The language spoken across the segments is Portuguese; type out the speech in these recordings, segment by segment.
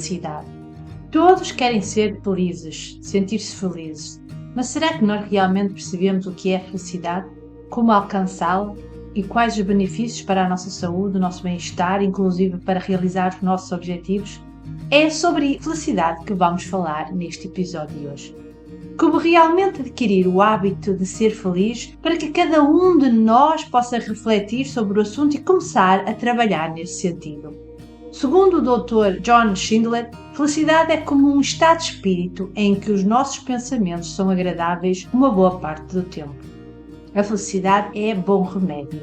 felicidade. Todos querem ser felizes, sentir-se felizes, mas será que nós realmente percebemos o que é a felicidade? Como alcançá-la? E quais os benefícios para a nossa saúde, o nosso bem-estar, inclusive para realizar os nossos objetivos? É sobre felicidade que vamos falar neste episódio de hoje. Como realmente adquirir o hábito de ser feliz para que cada um de nós possa refletir sobre o assunto e começar a trabalhar nesse sentido. Segundo o Dr. John Schindler, felicidade é como um estado de espírito em que os nossos pensamentos são agradáveis uma boa parte do tempo. A felicidade é bom remédio.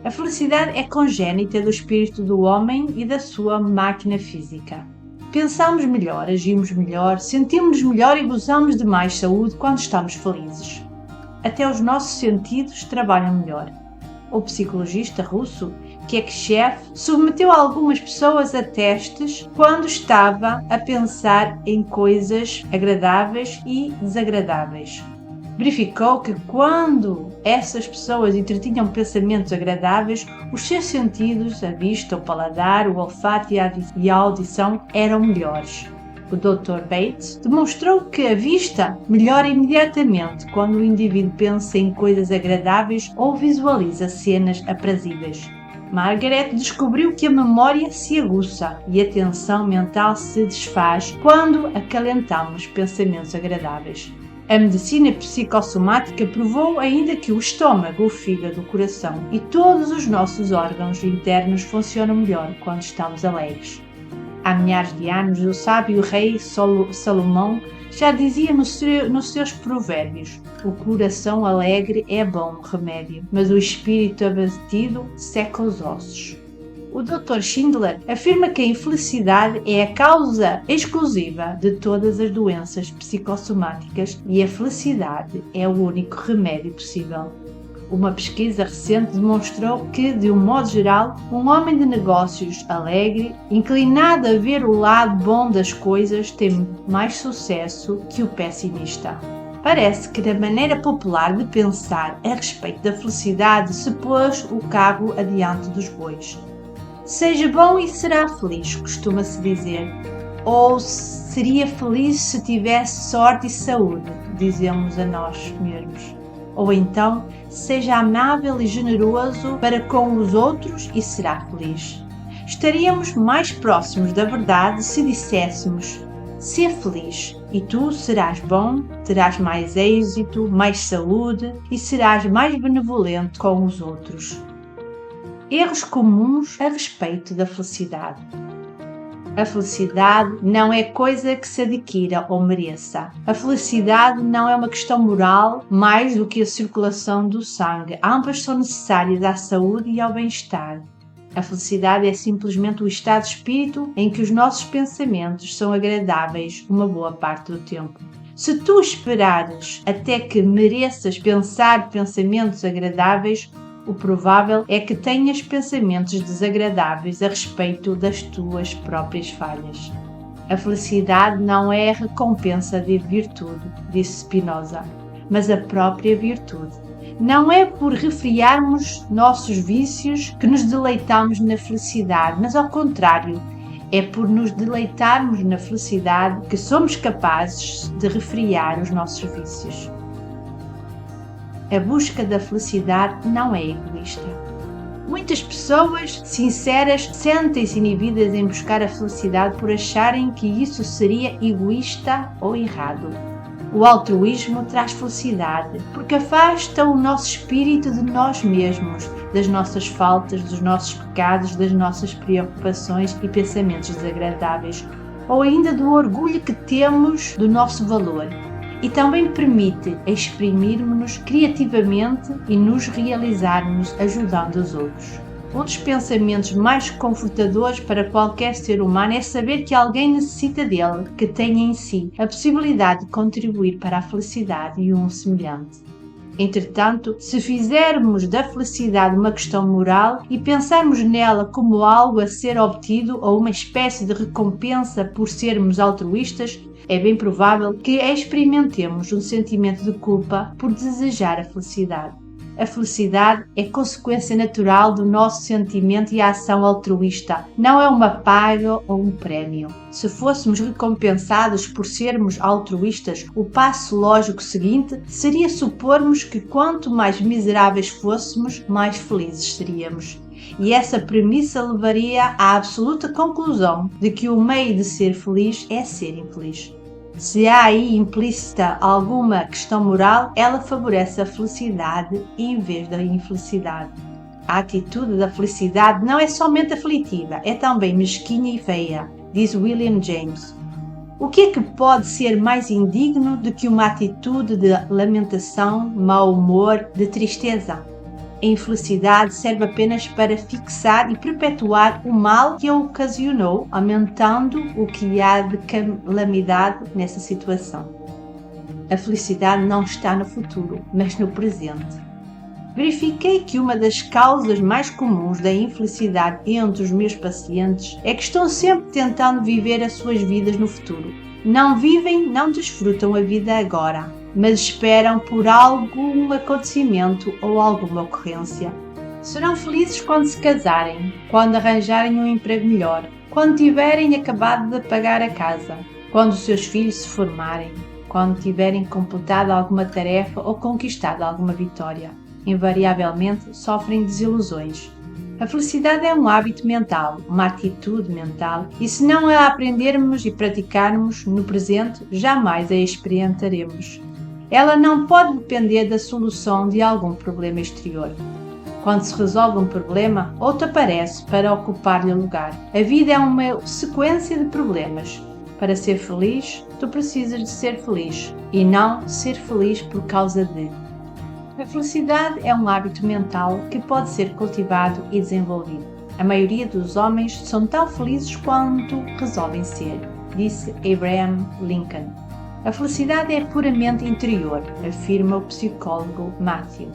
A felicidade é congénita do espírito do homem e da sua máquina física. Pensamos melhor, agimos melhor, sentimos-nos melhor e gozamos de mais saúde quando estamos felizes. Até os nossos sentidos trabalham melhor. O psicologista russo Kekshev submeteu algumas pessoas a testes quando estava a pensar em coisas agradáveis e desagradáveis. Verificou que quando essas pessoas entretinham pensamentos agradáveis, os seus sentidos, a vista, o paladar, o olfato e a audição eram melhores. O Dr. Bates demonstrou que a vista melhora imediatamente quando o indivíduo pensa em coisas agradáveis ou visualiza cenas aprazíveis. Margaret descobriu que a memória se aguça e a tensão mental se desfaz quando acalentamos pensamentos agradáveis. A medicina psicossomática provou ainda que o estômago, o fígado, o coração e todos os nossos órgãos internos funcionam melhor quando estamos alegres. Há milhares de anos, o sábio rei Salomão já dizia nos seus provérbios: o coração alegre é bom remédio, mas o espírito abatido seca os ossos. O Dr. Schindler afirma que a infelicidade é a causa exclusiva de todas as doenças psicossomáticas e a felicidade é o único remédio possível. Uma pesquisa recente demonstrou que, de um modo geral, um homem de negócios alegre, inclinado a ver o lado bom das coisas, tem mais sucesso que o pessimista. Parece que na maneira popular de pensar a respeito da felicidade se pôs o carro adiante dos bois. Seja bom e será feliz, costuma-se dizer. Ou seria feliz se tivesse sorte e saúde, dizemos a nós mesmos. Ou então, seja amável e generoso para com os outros e será feliz. Estaríamos mais próximos da verdade se disséssemos: ser feliz e tu serás bom, terás mais êxito, mais saúde e serás mais benevolente com os outros. Erros comuns a respeito da felicidade. A felicidade não é coisa que se adquira ou mereça. A felicidade não é uma questão moral mais do que a circulação do sangue. Ambas são necessárias à saúde e ao bem-estar. A felicidade é simplesmente o estado de espírito em que os nossos pensamentos são agradáveis uma boa parte do tempo. Se tu esperares até que mereças pensar pensamentos agradáveis, o provável é que tenhas pensamentos desagradáveis a respeito das tuas próprias falhas. A felicidade não é a recompensa de virtude, disse Spinoza, mas a própria virtude. Não é por refriarmos nossos vícios que nos deleitamos na felicidade, mas ao contrário, é por nos deleitarmos na felicidade que somos capazes de refriar os nossos vícios. A busca da felicidade não é egoísta. Muitas pessoas sinceras sentem-se inibidas em buscar a felicidade por acharem que isso seria egoísta ou errado. O altruísmo traz felicidade, porque afasta o nosso espírito de nós mesmos, das nossas faltas, dos nossos pecados, das nossas preocupações e pensamentos desagradáveis, ou ainda do orgulho que temos do nosso valor. E também permite exprimirmos-nos criativamente e nos realizarmos ajudando os outros. Um dos pensamentos mais confortadores para qualquer ser humano é saber que alguém necessita dele, que tenha em si a possibilidade de contribuir para a felicidade de um semelhante. Entretanto, se fizermos da felicidade uma questão moral e pensarmos nela como algo a ser obtido ou uma espécie de recompensa por sermos altruístas, é bem provável que experimentemos um sentimento de culpa por desejar a felicidade. A felicidade é consequência natural do nosso sentimento e ação altruísta, não é uma paga ou um prémio. Se fôssemos recompensados por sermos altruístas, o passo lógico seguinte seria supormos que quanto mais miseráveis fôssemos, mais felizes seríamos. E essa premissa levaria à absoluta conclusão de que o meio de ser feliz é ser infeliz. Se há aí implícita alguma questão moral, ela favorece a felicidade em vez da infelicidade. A atitude da felicidade não é somente aflitiva, é também mesquinha e feia, diz William James. O que é que pode ser mais indigno do que uma atitude de lamentação, mau humor, de tristeza? A infelicidade serve apenas para fixar e perpetuar o mal que a ocasionou, aumentando o que há de calamidade nessa situação. A felicidade não está no futuro, mas no presente. Verifiquei que uma das causas mais comuns da infelicidade entre os meus pacientes é que estão sempre tentando viver as suas vidas no futuro. Não vivem, não desfrutam a vida agora, mas esperam por algum acontecimento ou alguma ocorrência. Serão felizes quando se casarem, quando arranjarem um emprego melhor, quando tiverem acabado de pagar a casa, quando os seus filhos se formarem, quando tiverem completado alguma tarefa ou conquistado alguma vitória. Invariavelmente sofrem desilusões. A felicidade é um hábito mental, uma atitude mental, e se não a aprendermos e praticarmos no presente, jamais a experimentaremos. Ela não pode depender da solução de algum problema exterior. Quando se resolve um problema, outro aparece para ocupar-lhe o lugar. A vida é uma sequência de problemas. Para ser feliz, tu precisas de ser feliz, e não ser feliz por causa de. A felicidade é um hábito mental que pode ser cultivado e desenvolvido. A maioria dos homens são tão felizes quanto resolvem ser, disse Abraham Lincoln. A felicidade é puramente interior, afirma o psicólogo Matthew.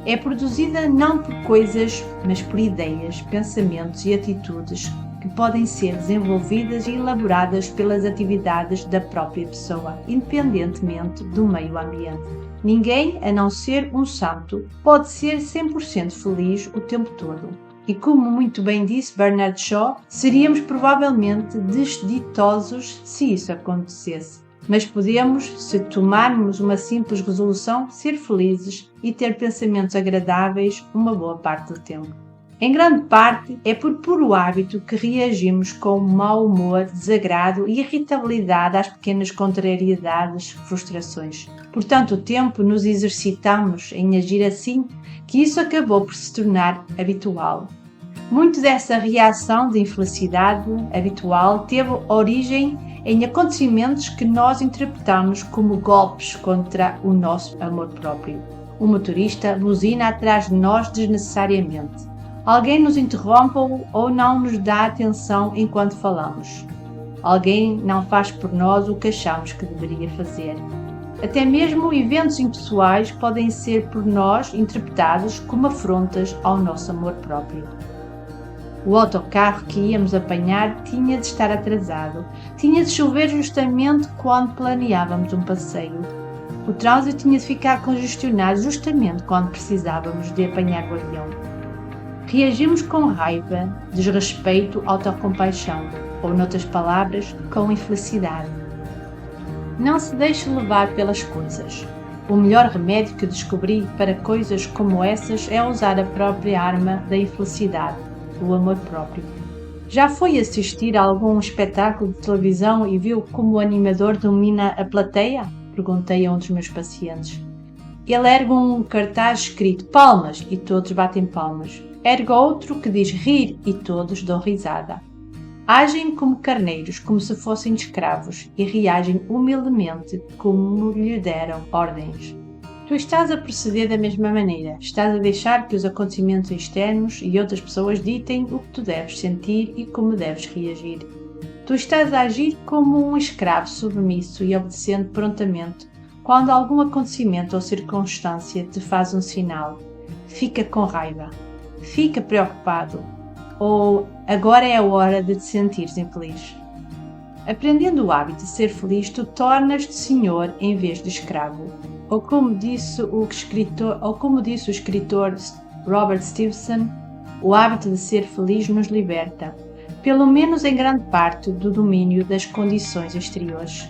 É produzida não por coisas, mas por ideias, pensamentos e atitudes que podem ser desenvolvidas e elaboradas pelas atividades da própria pessoa, independentemente do meio ambiente. Ninguém, a não ser um santo, pode ser 100% feliz o tempo todo. E como muito bem disse Bernard Shaw, seríamos provavelmente desditosos se isso acontecesse. Mas podemos, se tomarmos uma simples resolução, ser felizes e ter pensamentos agradáveis uma boa parte do tempo. Em grande parte, é por puro hábito que reagimos com mau humor, desagrado e irritabilidade às pequenas contrariedades, frustrações. Por tanto tempo nos exercitamos em agir assim que isso acabou por se tornar habitual. Muito dessa reação de infelicidade habitual teve origem em acontecimentos que nós interpretamos como golpes contra o nosso amor próprio. O motorista buzina atrás de nós desnecessariamente. Alguém nos interrompe ou não nos dá atenção enquanto falamos. Alguém não faz por nós o que achamos que deveria fazer. Até mesmo eventos impessoais podem ser por nós interpretados como afrontas ao nosso amor próprio. O autocarro que íamos apanhar tinha de estar atrasado. Tinha de chover justamente quando planeávamos um passeio. O trânsito tinha de ficar congestionado justamente quando precisávamos de apanhar o avião. Reagimos com raiva, desrespeito, autocompaixão, ou, noutras palavras, com infelicidade. Não se deixe levar pelas coisas. O melhor remédio que descobri para coisas como essas é usar a própria arma da infelicidade, o amor próprio. Já foi assistir a algum espetáculo de televisão e viu como o animador domina a plateia? Perguntei a um dos meus pacientes. Ele ergue um cartaz escrito palmas e todos batem palmas. Ergue outro que diz rir e todos dão risada. Agem como carneiros, como se fossem escravos, e reagem humildemente como lhe deram ordens. Tu estás a proceder da mesma maneira. Estás a deixar que os acontecimentos externos e outras pessoas ditem o que tu deves sentir e como deves reagir. Tu estás a agir como um escravo submisso e obedecendo prontamente quando algum acontecimento ou circunstância te faz um sinal. Fica com raiva. Fica preocupado, ou agora é a hora de te sentires infeliz. Aprendendo o hábito de ser feliz, tu tornas-te senhor em vez de escravo. como disse o escritor Robert Stevenson, o hábito de ser feliz nos liberta, pelo menos em grande parte, do domínio das condições exteriores.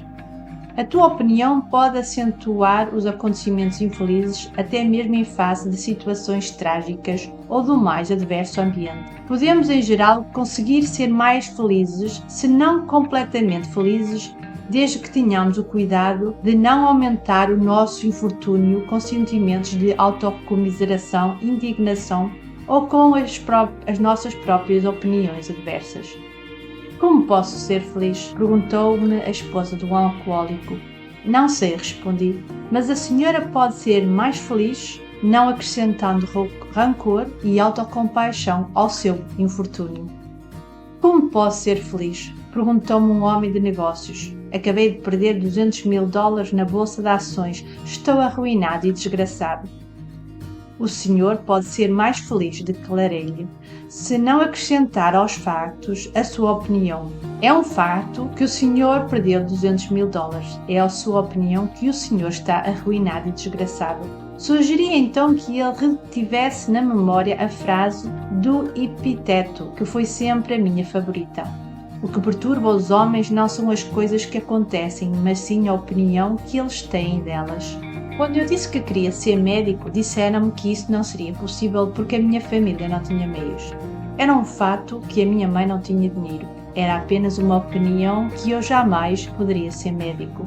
A tua opinião pode acentuar os acontecimentos infelizes até mesmo em face de situações trágicas ou do mais adverso ambiente. Podemos, em geral, conseguir ser mais felizes, se não completamente felizes, desde que tenhamos o cuidado de não aumentar o nosso infortúnio com sentimentos de autocomiseração, indignação ou com as nossas próprias opiniões adversas. Como posso ser feliz? Perguntou-me a esposa do alcoólico. Não sei, respondi, mas a senhora pode ser mais feliz não acrescentando rancor e autocompaixão ao seu infortúnio. Como posso ser feliz? Perguntou-me um homem de negócios. Acabei de perder $200.000 na bolsa de ações. Estou arruinado e desgraçado. O senhor pode ser mais feliz, declarei-lhe, se não acrescentar aos factos a sua opinião. É um facto que o senhor perdeu $200.000. É a sua opinião que o senhor está arruinado e desgraçado. Sugeri então que ele retivesse na memória a frase do Epiteto, que foi sempre a minha favorita. O que perturba os homens não são as coisas que acontecem, mas sim a opinião que eles têm delas. Quando eu disse que queria ser médico, disseram-me que isso não seria possível porque a minha família não tinha meios. Era um fato que a minha mãe não tinha dinheiro. Era apenas uma opinião que eu jamais poderia ser médico.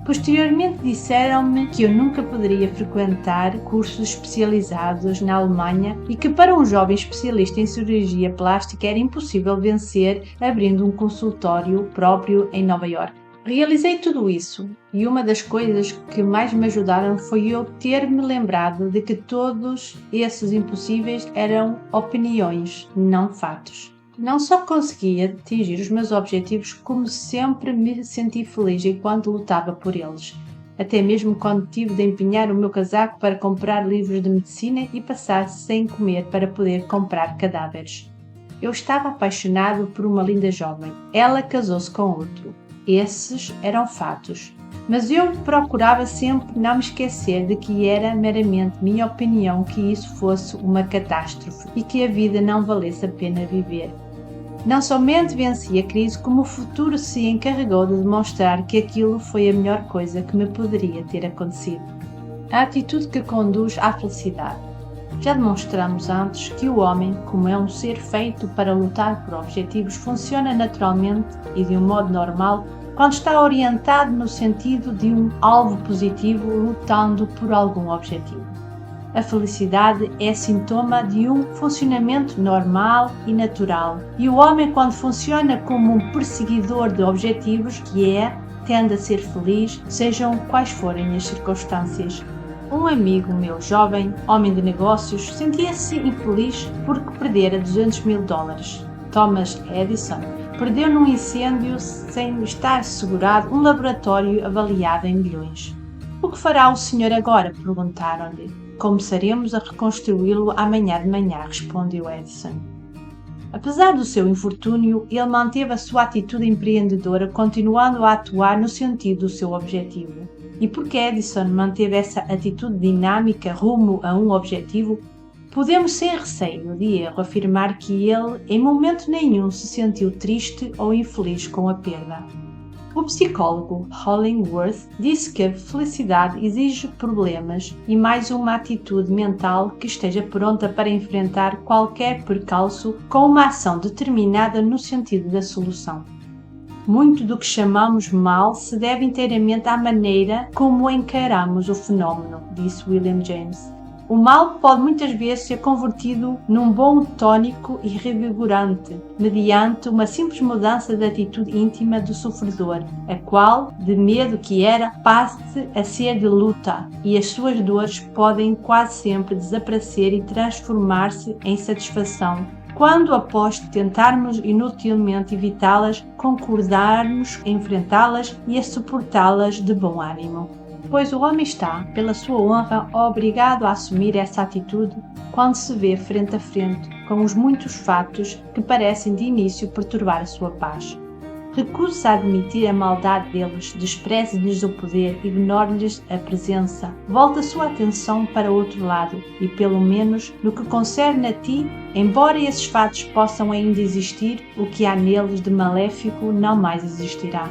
Posteriormente disseram-me que eu nunca poderia frequentar cursos especializados na Alemanha e que para um jovem especialista em cirurgia plástica era impossível vencer abrindo um consultório próprio em Nova York. Realizei tudo isso e uma das coisas que mais me ajudaram foi eu ter-me lembrado de que todos esses impossíveis eram opiniões, não fatos. Não só consegui atingir os meus objetivos, como sempre me senti feliz enquanto lutava por eles. Até mesmo quando tive de empenhar o meu casaco para comprar livros de medicina e passar sem comer para poder comprar cadáveres. Eu estava apaixonado por uma linda jovem. Ela casou-se com outro. Esses eram fatos. Mas eu procurava sempre não me esquecer de que era meramente minha opinião que isso fosse uma catástrofe e que a vida não valesse a pena viver. Não somente venci a crise, como o futuro se encarregou de demonstrar que aquilo foi a melhor coisa que me poderia ter acontecido. A atitude que conduz à felicidade. Já demonstramos antes que o homem, como é um ser feito para lutar por objetivos, funciona naturalmente e de um modo normal quando está orientado no sentido de um alvo positivo lutando por algum objetivo. A felicidade é sintoma de um funcionamento normal e natural, e o homem, quando funciona como um perseguidor de objetivos, tende a ser feliz, sejam quais forem as circunstâncias. Um amigo meu jovem, homem de negócios, sentia-se infeliz porque perdera $200.000. Thomas Edison perdeu num incêndio sem estar segurado um laboratório avaliado em milhões. O que fará o senhor agora? Perguntaram-lhe. Começaremos a reconstruí-lo amanhã de manhã, respondeu Edison. Apesar do seu infortúnio, ele manteve a sua atitude empreendedora, continuando a atuar no sentido do seu objetivo. E porque Edison manteve essa atitude dinâmica rumo a um objetivo, podemos sem receio de erro afirmar que ele, em momento nenhum, se sentiu triste ou infeliz com a perda. O psicólogo Hollingworth disse que a felicidade exige problemas e mais uma atitude mental que esteja pronta para enfrentar qualquer percalço com uma ação determinada no sentido da solução. Muito do que chamamos mal se deve inteiramente à maneira como encaramos o fenómeno, disse William James. O mal pode muitas vezes ser convertido num bom tônico e revigorante, mediante uma simples mudança de atitude íntima do sofredor, a qual, de medo que era, passe a ser de luta, e as suas dores podem quase sempre desaparecer e transformar-se em satisfação, quando, após tentarmos inutilmente evitá-las, concordarmos a enfrentá-las e a suportá-las de bom ânimo. Pois o homem está, pela sua honra, obrigado a assumir essa atitude quando se vê frente a frente com os muitos fatos que parecem de início perturbar a sua paz. Recuse-se a admitir a maldade deles, despreze-lhes o poder, ignore-lhes a presença. Volte a sua atenção para outro lado e, pelo menos, no que concerne a ti, embora esses fatos possam ainda existir, o que há neles de maléfico não mais existirá.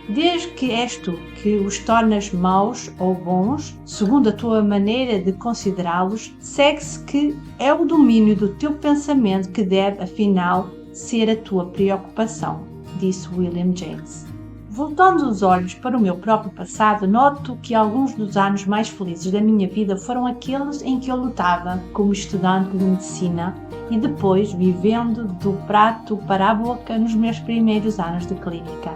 Desde que és tu que os tornas maus ou bons, segundo a tua maneira de considerá-los, segue-se que é o domínio do teu pensamento que deve, afinal, ser a tua preocupação, disse William James. Voltando os olhos para o meu próprio passado, noto que alguns dos anos mais felizes da minha vida foram aqueles em que eu lutava como estudante de medicina e depois vivendo do prato para a boca nos meus primeiros anos de clínica.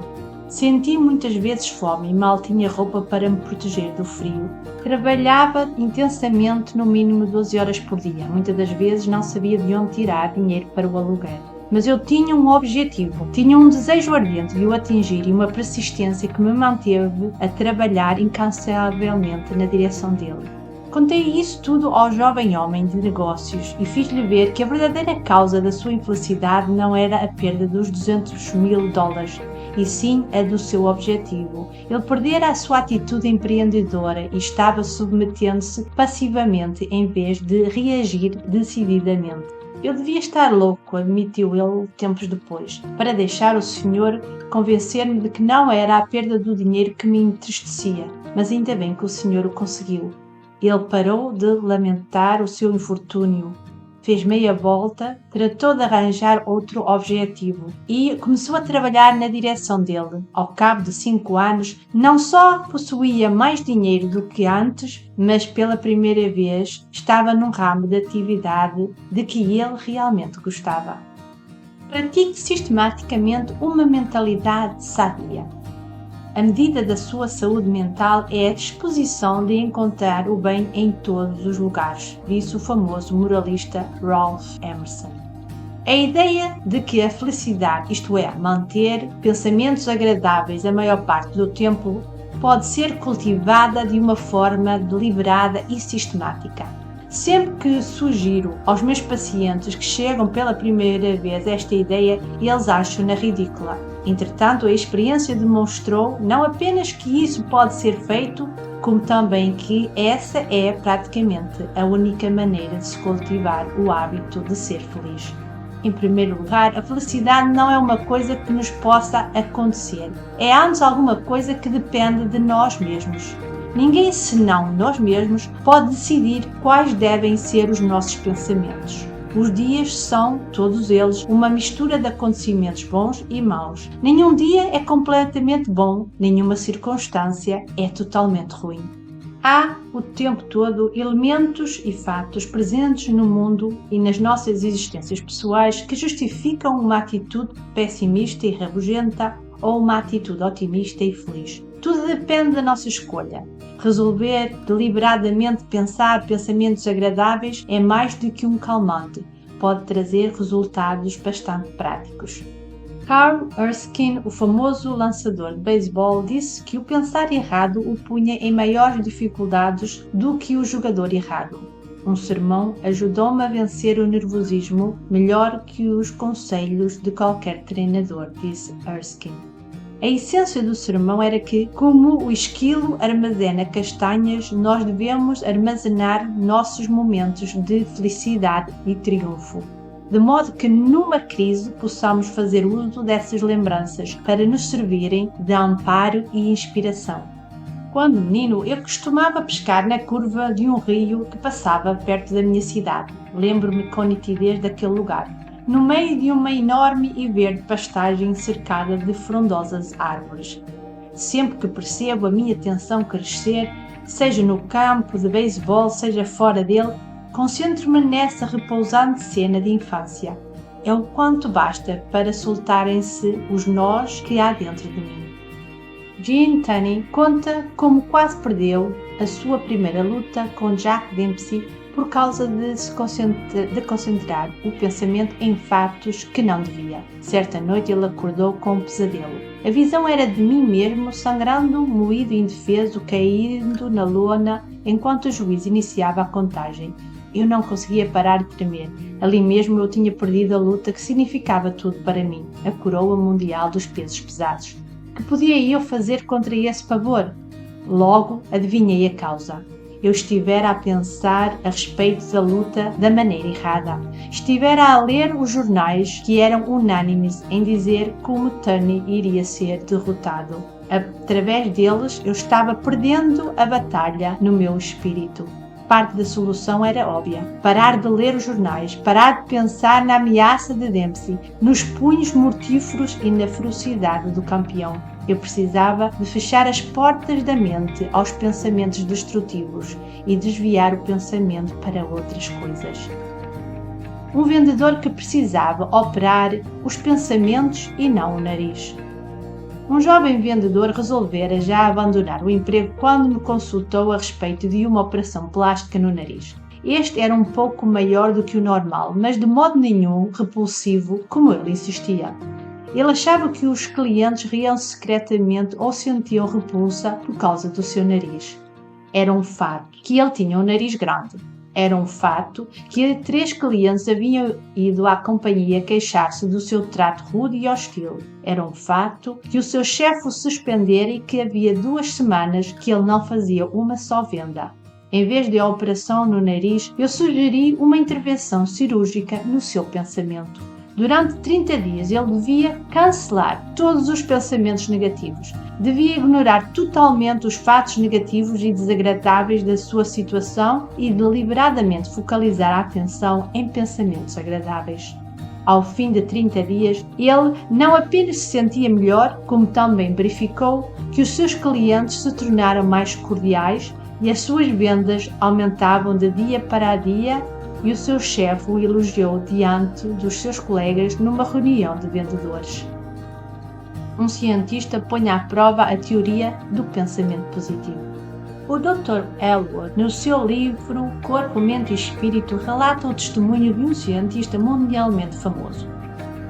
Senti muitas vezes fome e mal tinha roupa para me proteger do frio. Trabalhava intensamente, no mínimo 12 horas por dia. Muitas das vezes não sabia de onde tirar dinheiro para o aluguer. Mas eu tinha um objetivo, tinha um desejo ardente de o atingir e uma persistência que me manteve a trabalhar incansavelmente na direção dele. Contei isso tudo ao jovem homem de negócios e fiz-lhe ver que a verdadeira causa da sua infelicidade não era a perda dos $200.000, e sim a do seu objetivo. Ele perdera a sua atitude empreendedora e estava submetendo-se passivamente em vez de reagir decididamente. Eu devia estar louco, admitiu ele tempos depois, para deixar o senhor convencer-me de que não era a perda do dinheiro que me entristecia, mas ainda bem que o senhor o conseguiu. Ele parou de lamentar o seu infortúnio, fez meia volta, tratou de arranjar outro objetivo e começou a trabalhar na direção dele. Ao cabo de 5 anos, não só possuía mais dinheiro do que antes, mas pela primeira vez estava num ramo de atividade de que ele realmente gostava. Pratique sistematicamente uma mentalidade sadia. A medida da sua saúde mental é a disposição de encontrar o bem em todos os lugares, disse o famoso moralista Ralph Emerson. A ideia de que a felicidade, isto é, manter pensamentos agradáveis a maior parte do tempo, pode ser cultivada de uma forma deliberada e sistemática. Sempre que sugiro aos meus pacientes que chegam pela primeira vez esta ideia, eles acham-na ridícula. Entretanto, a experiência demonstrou não apenas que isso pode ser feito, como também que essa é praticamente a única maneira de se cultivar o hábito de ser feliz. Em primeiro lugar, a felicidade não é uma coisa que nos possa acontecer. É antes alguma coisa que depende de nós mesmos. Ninguém senão nós mesmos pode decidir quais devem ser os nossos pensamentos. Os dias são, todos eles, uma mistura de acontecimentos bons e maus. Nenhum dia é completamente bom, nenhuma circunstância é totalmente ruim. Há, o tempo todo, elementos e fatos presentes no mundo e nas nossas existências pessoais que justificam uma atitude pessimista e rabugenta ou uma atitude otimista e feliz. Tudo depende da nossa escolha. Resolver deliberadamente pensar pensamentos agradáveis é mais do que um calmante. Pode trazer resultados bastante práticos. Carl Erskine, o famoso lançador de beisebol, disse que o pensar errado o punha em maiores dificuldades do que o jogador errado. Um sermão ajudou-me a vencer o nervosismo melhor que os conselhos de qualquer treinador, disse Erskine. A essência do sermão era que, como o esquilo armazena castanhas, nós devemos armazenar nossos momentos de felicidade e triunfo, de modo que numa crise possamos fazer uso dessas lembranças para nos servirem de amparo e inspiração. Quando menino, eu costumava pescar na curva de um rio que passava perto da minha cidade. Lembro-me com nitidez daquele lugar, no meio de uma enorme e verde pastagem cercada de frondosas árvores. Sempre que percebo a minha tensão crescer, seja no campo de beisebol, seja fora dele, concentro-me nessa repousante cena de infância. É o quanto basta para soltarem-se os nós que há dentro de mim. Gene Tunney conta como quase perdeu a sua primeira luta com Jack Dempsey por causa de concentrar o pensamento em fatos que não devia. Certa noite ele acordou com um pesadelo. A visão era de mim mesmo, sangrando, moído e indefeso, caindo na lona, enquanto o juiz iniciava a contagem. Eu não conseguia parar de tremer. Ali mesmo eu tinha perdido a luta que significava tudo para mim, a coroa mundial dos pesos pesados. Que podia eu fazer contra esse pavor? Logo adivinhei a causa. Eu estivera a pensar a respeito da luta da maneira errada. Estivera a ler os jornais que eram unânimes em dizer que o Mutani iria ser derrotado. Através deles eu estava perdendo a batalha no meu espírito. Parte da solução era óbvia. Parar de ler os jornais, parar de pensar na ameaça de Dempsey, nos punhos mortíferos e na ferocidade do campeão. Eu precisava de fechar as portas da mente aos pensamentos destrutivos e desviar o pensamento para outras coisas. Um vendedor que precisava operar os pensamentos e não o nariz. Um jovem vendedor resolvera já abandonar o emprego quando me consultou a respeito de uma operação plástica no nariz. Este era um pouco maior do que o normal, mas de modo nenhum repulsivo, como ele insistia. Ele achava que os clientes riam secretamente ou sentiam repulsa por causa do seu nariz. Era um fato que ele tinha um nariz grande. Era um fato que 3 clientes haviam ido à companhia queixar-se do seu trato rude e hostil. Era um fato que o seu chefe o suspendera e que havia 2 semanas que ele não fazia uma só venda. Em vez de a operação no nariz, eu sugeri uma intervenção cirúrgica no seu pensamento. Durante 30 dias ele devia cancelar todos os pensamentos negativos. Devia ignorar totalmente os fatos negativos e desagradáveis da sua situação e deliberadamente focalizar a atenção em pensamentos agradáveis. Ao fim de 30 dias, ele não apenas se sentia melhor, como também verificou que os seus clientes se tornaram mais cordiais e as suas vendas aumentavam de dia para dia, e o seu chefe o elogiou diante dos seus colegas numa reunião de vendedores. Um cientista põe à prova a teoria do pensamento positivo. O Dr. Elwood, no seu livro Corpo, Mente e Espírito, relata o testemunho de um cientista mundialmente famoso.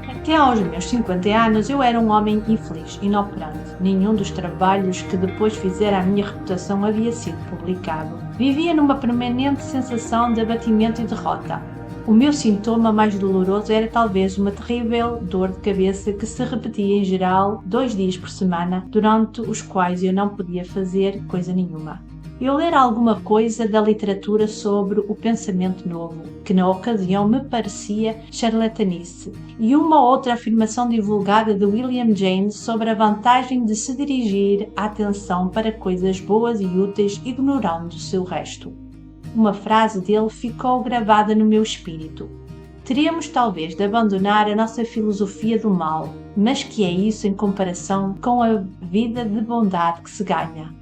Até aos meus 50 anos eu era um homem infeliz, inoperante. Nenhum dos trabalhos que depois fizera a minha reputação havia sido publicado. Vivia numa permanente sensação de abatimento e derrota. O meu sintoma mais doloroso era talvez uma terrível dor de cabeça que se repetia em geral 2 dias por semana, durante os quais eu não podia fazer coisa nenhuma. Eu ler alguma coisa da literatura sobre o pensamento novo, que na ocasião me parecia charlatanice, e uma outra afirmação divulgada de William James sobre a vantagem de se dirigir a atenção para coisas boas e úteis, ignorando o seu resto. Uma frase dele ficou gravada no meu espírito. Teríamos talvez de abandonar a nossa filosofia do mal, mas que é isso em comparação com a vida de bondade que se ganha?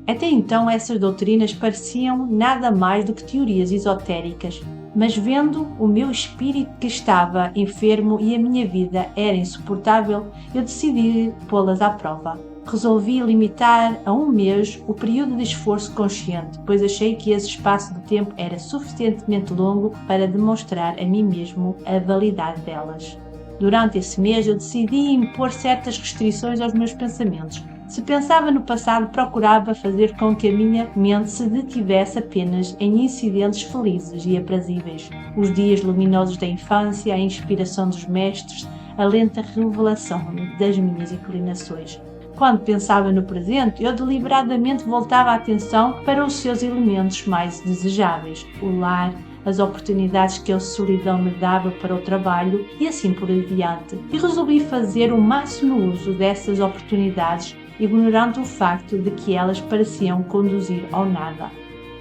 Até então essas doutrinas pareciam nada mais do que teorias esotéricas, mas vendo o meu espírito que estava enfermo e a minha vida era insuportável, eu decidi pô-las à prova. Resolvi limitar a 1 mês o período de esforço consciente, pois achei que esse espaço de tempo era suficientemente longo para demonstrar a mim mesmo a validade delas. Durante esse mês eu decidi impor certas restrições aos meus pensamentos. Se pensava no passado, procurava fazer com que a minha mente se detivesse apenas em incidentes felizes e aprazíveis. Os dias luminosos da infância, a inspiração dos mestres, a lenta revelação das minhas inclinações. Quando pensava no presente, eu deliberadamente voltava a atenção para os seus elementos mais desejáveis, o lar, as oportunidades que a solidão me dava para o trabalho e assim por diante. E resolvi fazer o máximo uso dessas oportunidades, ignorando o facto de que elas pareciam conduzir ao nada.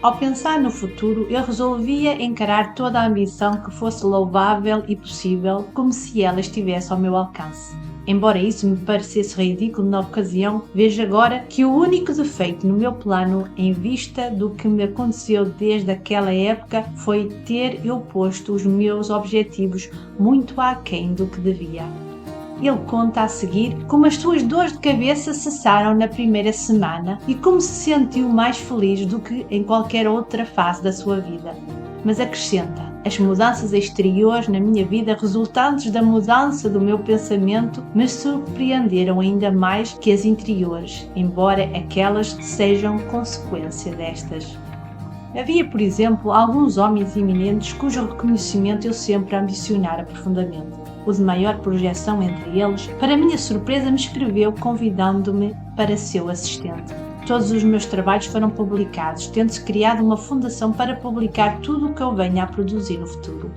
Ao pensar no futuro, eu resolvia encarar toda a ambição que fosse louvável e possível, como se ela estivesse ao meu alcance. Embora isso me parecesse ridículo na ocasião, vejo agora que o único defeito no meu plano, em vista do que me aconteceu desde aquela época, foi ter eu posto os meus objetivos muito aquém do que devia. Ele conta a seguir como as suas dores de cabeça cessaram na primeira semana e como se sentiu mais feliz do que em qualquer outra fase da sua vida. Mas acrescenta: as mudanças exteriores na minha vida resultantes da mudança do meu pensamento me surpreenderam ainda mais que as interiores, embora aquelas sejam consequência destas. Havia, por exemplo, alguns homens eminentes cujo reconhecimento eu sempre ambicionara profundamente. O de maior projeção entre eles, para minha surpresa, me escreveu convidando-me para seu assistente. Todos os meus trabalhos foram publicados, tendo-se criado uma fundação para publicar tudo o que eu venha a produzir no futuro.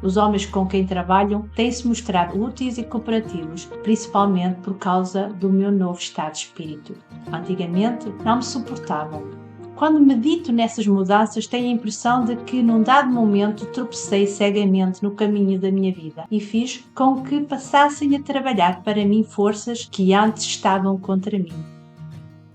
Os homens com quem trabalham têm-se mostrado úteis e cooperativos, principalmente por causa do meu novo estado de espírito. Antigamente, não me suportavam. Quando medito nessas mudanças, tenho a impressão de que, num dado momento, tropecei cegamente no caminho da minha vida e fiz com que passassem a trabalhar para mim forças que antes estavam contra mim.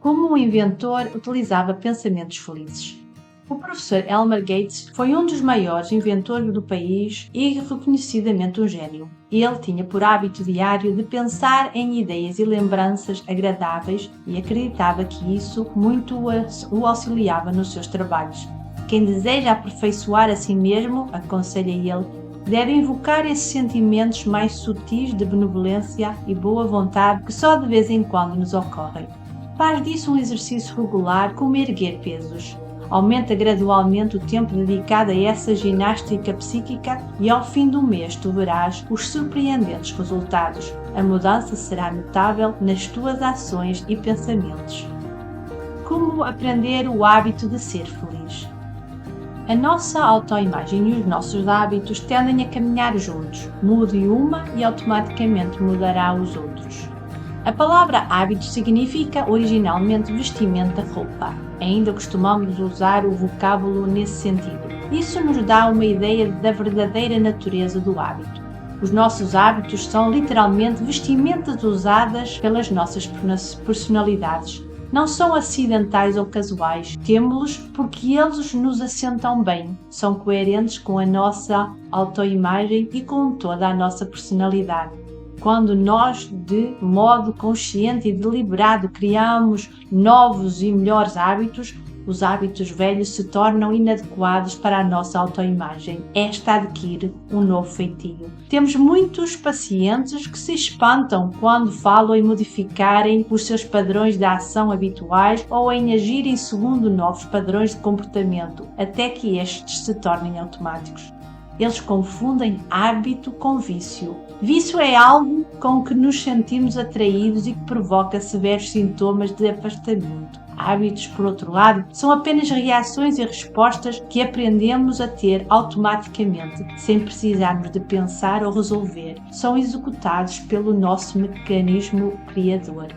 Como um inventor, utilizava pensamentos felizes. O professor Elmer Gates foi um dos maiores inventores do país e reconhecidamente um gênio. Ele tinha por hábito diário de pensar em ideias e lembranças agradáveis e acreditava que isso muito o auxiliava nos seus trabalhos. Quem deseja aperfeiçoar a si mesmo, aconselha ele, deve invocar esses sentimentos mais sutis de benevolência e boa vontade que só de vez em quando nos ocorrem. Faz disso um exercício regular como erguer pesos. Aumenta gradualmente o tempo dedicado a essa ginástica psíquica e ao fim do mês tu verás os surpreendentes resultados. A mudança será notável nas tuas ações e pensamentos. Como aprender o hábito de ser feliz? A nossa autoimagem e os nossos hábitos tendem a caminhar juntos. Mude uma e automaticamente mudará os outros. A palavra hábito significa originalmente vestimento da roupa. Ainda costumamos usar o vocábulo nesse sentido. Isso nos dá uma ideia da verdadeira natureza do hábito. Os nossos hábitos são literalmente vestimentas usadas pelas nossas personalidades. Não são acidentais ou casuais. Temos-los porque eles nos assentam bem, são coerentes com a nossa autoimagem e com toda a nossa personalidade. Quando nós, de modo consciente e deliberado, criamos novos e melhores hábitos, os hábitos velhos se tornam inadequados para a nossa autoimagem. Esta adquire um novo feitio. Temos muitos pacientes que se espantam quando falam em modificarem os seus padrões de ação habituais ou em agirem segundo novos padrões de comportamento, até que estes se tornem automáticos. Eles confundem hábito com vício. Vício é algo com que nos sentimos atraídos e que provoca severos sintomas de afastamento. Hábitos, por outro lado, são apenas reações e respostas que aprendemos a ter automaticamente, sem precisarmos de pensar ou resolver. São executados pelo nosso mecanismo criador.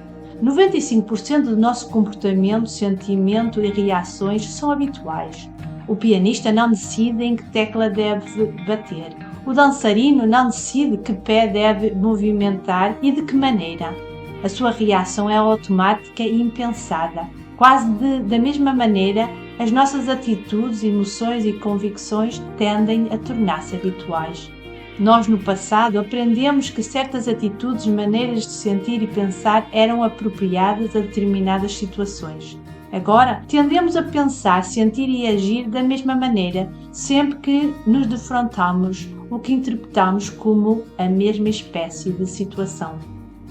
95% do nosso comportamento, sentimento e reações são habituais. O pianista não decide em que tecla deve bater. O dançarino não decide que pé deve movimentar e de que maneira. A sua reação é automática e impensada. Quase da mesma maneira, as nossas atitudes, emoções e convicções tendem a tornar-se habituais. Nós, no passado, aprendemos que certas atitudes, maneiras de sentir e pensar eram apropriadas a determinadas situações. Agora, tendemos a pensar, sentir e agir da mesma maneira, sempre que nos defrontamos o que interpretamos como a mesma espécie de situação.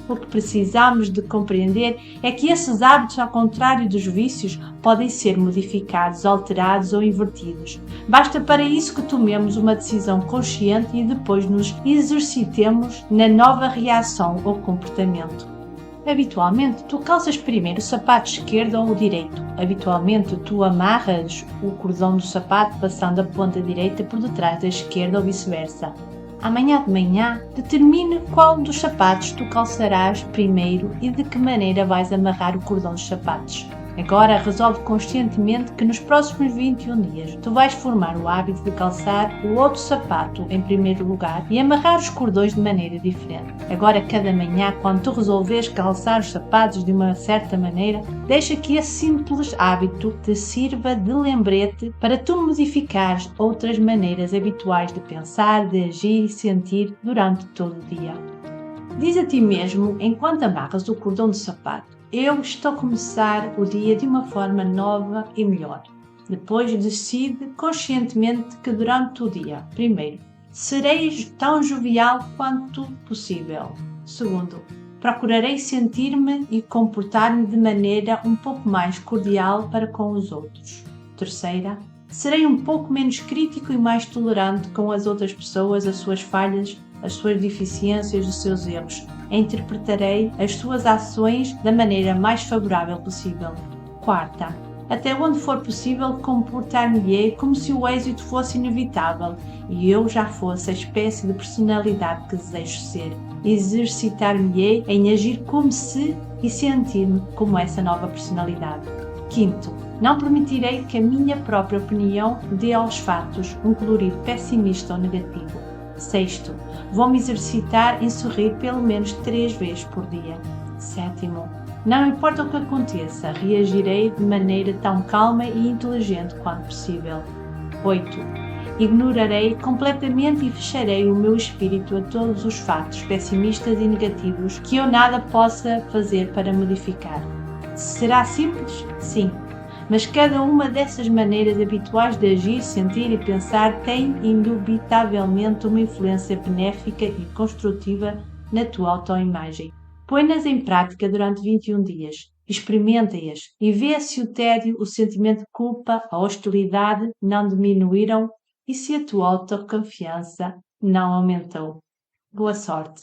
O que precisamos de compreender é que esses hábitos, ao contrário dos vícios, podem ser modificados, alterados ou invertidos. Basta para isso que tomemos uma decisão consciente e depois nos exercitemos na nova reação ou comportamento. Habitualmente, tu calças primeiro o sapato esquerdo ou o direito. Habitualmente, tu amarras o cordão do sapato passando a ponta direita por detrás da esquerda ou vice-versa. Amanhã de manhã, determine qual dos sapatos tu calçarás primeiro e de que maneira vais amarrar o cordão dos sapatos. Agora, resolve conscientemente que nos próximos 21 dias tu vais formar o hábito de calçar o outro sapato em primeiro lugar e amarrar os cordões de maneira diferente. Agora, cada manhã, quando tu resolveres calçar os sapatos de uma certa maneira, deixa que esse simples hábito te sirva de lembrete para tu modificares outras maneiras habituais de pensar, de agir e sentir durante todo o dia. Diz a ti mesmo, enquanto amarras o cordão do sapato: eu estou a começar o dia de uma forma nova e melhor. Depois, decide conscientemente que durante o dia, primeiro, serei tão jovial quanto possível. Segundo, procurarei sentir-me e comportar-me de maneira um pouco mais cordial para com os outros. Terceira, serei um pouco menos crítico e mais tolerante com as outras pessoas, as suas falhas, as suas deficiências, os seus erros. Interpretarei as suas ações da maneira mais favorável possível. Quarta, até onde for possível, comportar-me-ei como se o êxito fosse inevitável e eu já fosse a espécie de personalidade que desejo ser. Exercitar-me-ei em agir como se e sentir-me como essa nova personalidade. Quinto, não permitirei que a minha própria opinião dê aos fatos um colorido pessimista ou negativo. Sexto, vou-me exercitar em sorrir pelo menos 3 vezes por dia. Sétimo, não importa o que aconteça, reagirei de maneira tão calma e inteligente quanto possível. 8. Ignorarei completamente e fecharei o meu espírito a todos os fatos pessimistas e negativos que eu nada possa fazer para modificar. Será simples? Sim. Mas cada uma dessas maneiras habituais de agir, sentir e pensar tem indubitavelmente uma influência benéfica e construtiva na tua autoimagem. Põe-nas em prática durante 21 dias. Experimenta-as e vê se o tédio, o sentimento de culpa, a hostilidade não diminuíram e se a tua autoconfiança não aumentou. Boa sorte!